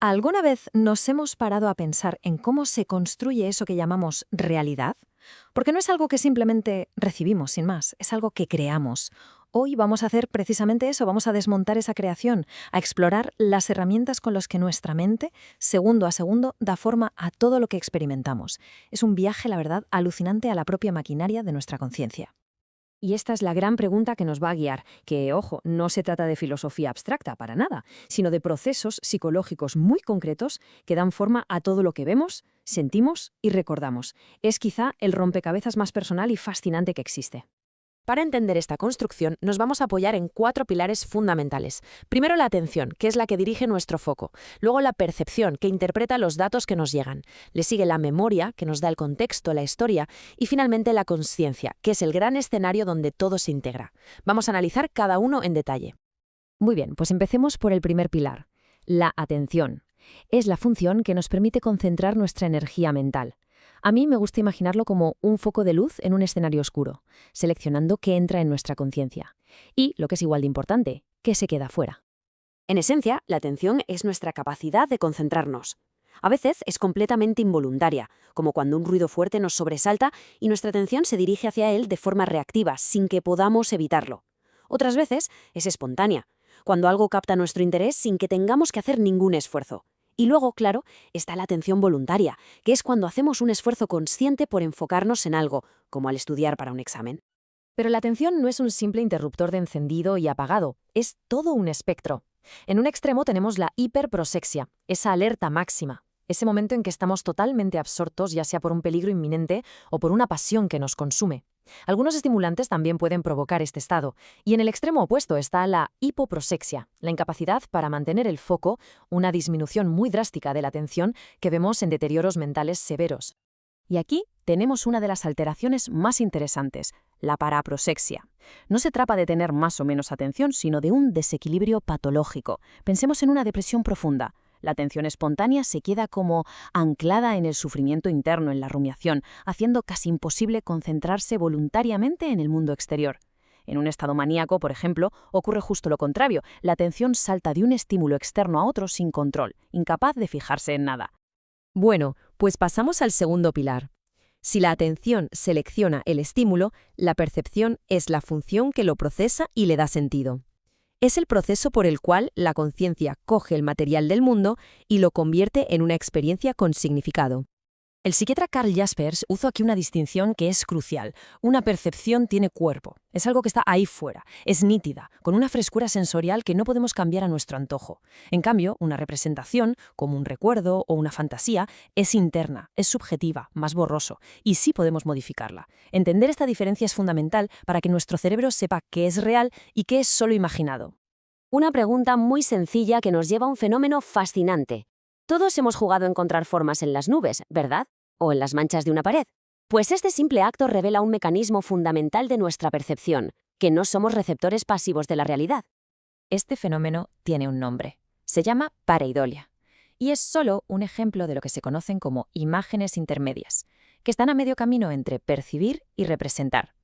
¿Alguna vez nos hemos parado a pensar en cómo se construye eso que llamamos realidad? Porque no es algo que simplemente recibimos sin más, es algo que creamos. Hoy vamos a hacer precisamente eso, vamos a desmontar esa creación, a explorar las herramientas con las que nuestra mente, segundo a segundo, da forma a todo lo que experimentamos. Es un viaje, la verdad, alucinante a la propia maquinaria de nuestra conciencia. Y esta es la gran pregunta que nos va a guiar, que, ojo, no se trata de filosofía abstracta para nada, sino de procesos psicológicos muy concretos que dan forma a todo lo que vemos, sentimos y recordamos. Es quizá el rompecabezas más personal y fascinante que existe. Para entender esta construcción, nos vamos a apoyar en cuatro pilares fundamentales. Primero, la atención, que es la que dirige nuestro foco. Luego, la percepción, que interpreta los datos que nos llegan. Le sigue la memoria, que nos da el contexto, la historia. Y finalmente, la consciencia, que es el gran escenario donde todo se integra. Vamos a analizar cada uno en detalle. Muy bien, pues empecemos por el primer pilar, la atención. Es la función que nos permite concentrar nuestra energía mental. A mí me gusta imaginarlo como un foco de luz en un escenario oscuro, seleccionando qué entra en nuestra conciencia. Y, lo que es igual de importante, qué se queda fuera. En esencia, la atención es nuestra capacidad de concentrarnos. A veces es completamente involuntaria, como cuando un ruido fuerte nos sobresalta y nuestra atención se dirige hacia él de forma reactiva, sin que podamos evitarlo. Otras veces es espontánea, cuando algo capta nuestro interés sin que tengamos que hacer ningún esfuerzo. Y luego, claro, está la atención voluntaria, que es cuando hacemos un esfuerzo consciente por enfocarnos en algo, como al estudiar para un examen. Pero la atención no es un simple interruptor de encendido y apagado, es todo un espectro. En un extremo tenemos la hiperprosexia, esa alerta máxima, ese momento en que estamos totalmente absortos, ya sea por un peligro inminente o por una pasión que nos consume. Algunos estimulantes también pueden provocar este estado, y en el extremo opuesto está la hipoprosexia, la incapacidad para mantener el foco, una disminución muy drástica de la atención que vemos en deterioros mentales severos. Y aquí tenemos una de las alteraciones más interesantes, la paraprosexia. No se trata de tener más o menos atención, sino de un desequilibrio patológico. Pensemos en una depresión profunda. La atención espontánea se queda como anclada en el sufrimiento interno, en la rumiación, haciendo casi imposible concentrarse voluntariamente en el mundo exterior. En un estado maníaco, por ejemplo, ocurre justo lo contrario. La atención salta de un estímulo externo a otro sin control, incapaz de fijarse en nada. Bueno, pues pasamos al segundo pilar. Si la atención selecciona el estímulo, la percepción es la función que lo procesa y le da sentido. Es el proceso por el cual la conciencia coge el material del mundo y lo convierte en una experiencia con significado. El psiquiatra Karl Jaspers hizo aquí una distinción que es crucial. Una percepción tiene cuerpo, es algo que está ahí fuera, es nítida, con una frescura sensorial que no podemos cambiar a nuestro antojo. En cambio, una representación, como un recuerdo o una fantasía, es interna, es subjetiva, más borroso, y sí podemos modificarla. Entender esta diferencia es fundamental para que nuestro cerebro sepa qué es real y qué es solo imaginado. Una pregunta muy sencilla que nos lleva a un fenómeno fascinante. Todos hemos jugado a encontrar formas en las nubes, ¿verdad? ¿O en las manchas de una pared? Pues este simple acto revela un mecanismo fundamental de nuestra percepción, que no somos receptores pasivos de la realidad. Este fenómeno tiene un nombre. Se llama pareidolia. Y es solo un ejemplo de lo que se conocen como imágenes intermedias, que están a medio camino entre percibir y representar.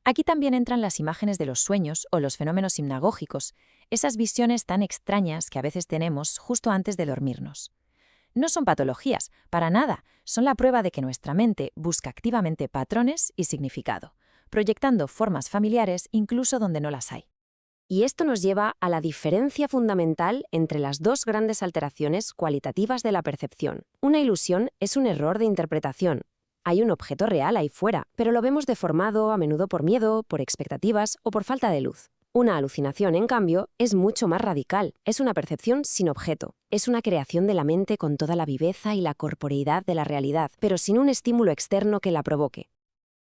Aquí también entran las imágenes de los sueños o los fenómenos hipnagógicos, esas visiones tan extrañas que a veces tenemos justo antes de dormirnos. No son patologías, para nada, son la prueba de que nuestra mente busca activamente patrones y significado, proyectando formas familiares incluso donde no las hay. Y esto nos lleva a la diferencia fundamental entre las dos grandes alteraciones cualitativas de la percepción. Una ilusión es un error de interpretación. Hay un objeto real ahí fuera, pero lo vemos deformado, a menudo por miedo, por expectativas o por falta de luz. Una alucinación, en cambio, es mucho más radical. Es una percepción sin objeto. Es una creación de la mente con toda la viveza y la corporeidad de la realidad, pero sin un estímulo externo que la provoque.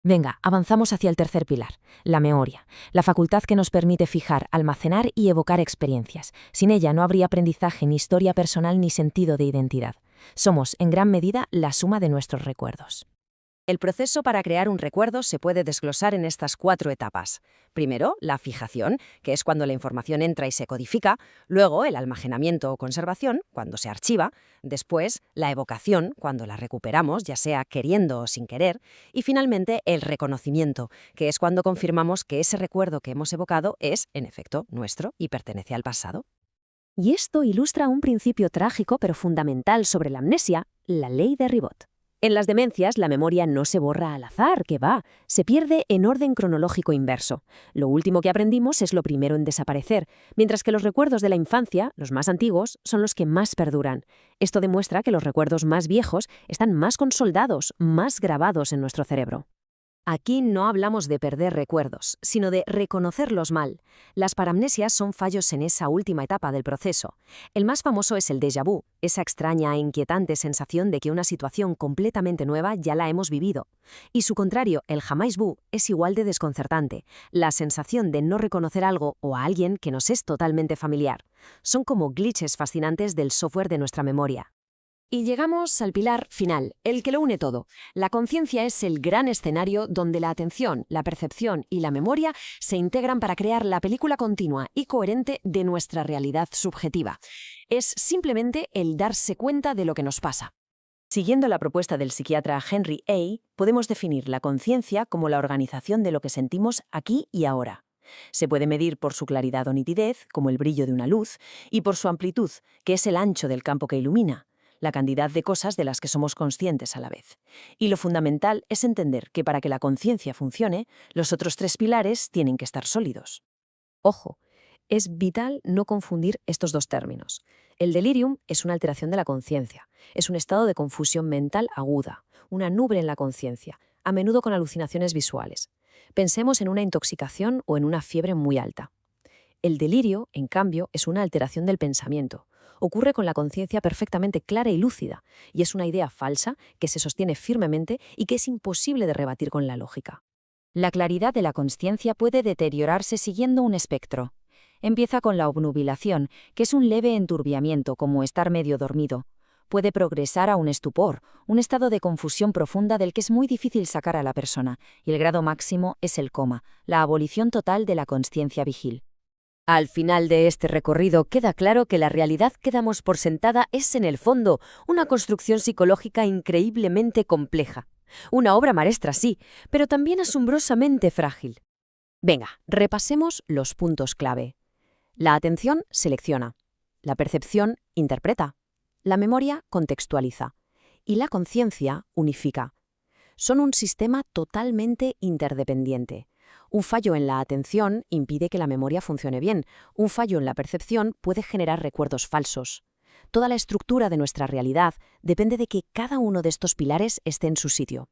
Venga, avanzamos hacia el tercer pilar, la memoria, la facultad que nos permite fijar, almacenar y evocar experiencias. Sin ella no habría aprendizaje, ni historia personal, ni sentido de identidad. Somos, en gran medida, la suma de nuestros recuerdos. El proceso para crear un recuerdo se puede desglosar en estas 4 etapas. Primero, la fijación, que es cuando la información entra y se codifica. Luego, el almacenamiento o conservación, cuando se archiva. Después, la evocación, cuando la recuperamos, ya sea queriendo o sin querer. Y finalmente, el reconocimiento, que es cuando confirmamos que ese recuerdo que hemos evocado es, en efecto, nuestro y pertenece al pasado. Y esto ilustra un principio trágico pero fundamental sobre la amnesia, la ley de Ribot. En las demencias, la memoria no se borra al azar, que va, se pierde en orden cronológico inverso. Lo último que aprendimos es lo primero en desaparecer, mientras que los recuerdos de la infancia, los más antiguos, son los que más perduran. Esto demuestra que los recuerdos más viejos están más consoldados, más grabados en nuestro cerebro. Aquí no hablamos de perder recuerdos, sino de reconocerlos mal. Las paramnesias son fallos en esa última etapa del proceso. El más famoso es el déjà vu, esa extraña e inquietante sensación de que una situación completamente nueva ya la hemos vivido. Y su contrario, el jamais vu, es igual de desconcertante, la sensación de no reconocer algo o a alguien que nos es totalmente familiar. Son como glitches fascinantes del software de nuestra memoria. Y llegamos al pilar final, el que lo une todo. La conciencia es el gran escenario donde la atención, la percepción y la memoria se integran para crear la película continua y coherente de nuestra realidad subjetiva. Es simplemente el darse cuenta de lo que nos pasa. Siguiendo la propuesta del psiquiatra Henry A., podemos definir la conciencia como la organización de lo que sentimos aquí y ahora. Se puede medir por su claridad o nitidez, como el brillo de una luz, y por su amplitud, que es el ancho del campo que ilumina, la cantidad de cosas de las que somos conscientes a la vez. Y lo fundamental es entender que para que la conciencia funcione, los otros tres pilares tienen que estar sólidos. Ojo, es vital no confundir estos dos términos. El delirium es una alteración de la conciencia, es un estado de confusión mental aguda, una nube en la conciencia, a menudo con alucinaciones visuales. Pensemos en una intoxicación o en una fiebre muy alta. El delirio, en cambio, es una alteración del pensamiento. Ocurre con la conciencia perfectamente clara y lúcida, y es una idea falsa que se sostiene firmemente y que es imposible de rebatir con la lógica. La claridad de la consciencia puede deteriorarse siguiendo un espectro. Empieza con la obnubilación, que es un leve enturbiamiento, como estar medio dormido. Puede progresar a un estupor, un estado de confusión profunda del que es muy difícil sacar a la persona, y el grado máximo es el coma, la abolición total de la consciencia vigil. Al final de este recorrido queda claro que la realidad que damos por sentada es, en el fondo, una construcción psicológica increíblemente compleja. Una obra maestra, sí, pero también asombrosamente frágil. Venga, repasemos los puntos clave. La atención selecciona. La percepción interpreta. La memoria contextualiza. Y la conciencia unifica. Son un sistema totalmente interdependiente. Un fallo en la atención impide que la memoria funcione bien. Un fallo en la percepción puede generar recuerdos falsos. Toda la estructura de nuestra realidad depende de que cada uno de estos pilares esté en su sitio.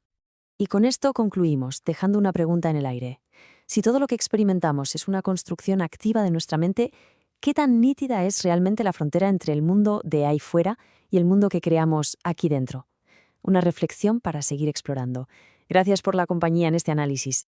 Y con esto concluimos, dejando una pregunta en el aire. Si todo lo que experimentamos es una construcción activa de nuestra mente, ¿qué tan nítida es realmente la frontera entre el mundo de ahí fuera y el mundo que creamos aquí dentro? Una reflexión para seguir explorando. Gracias por la compañía en este análisis.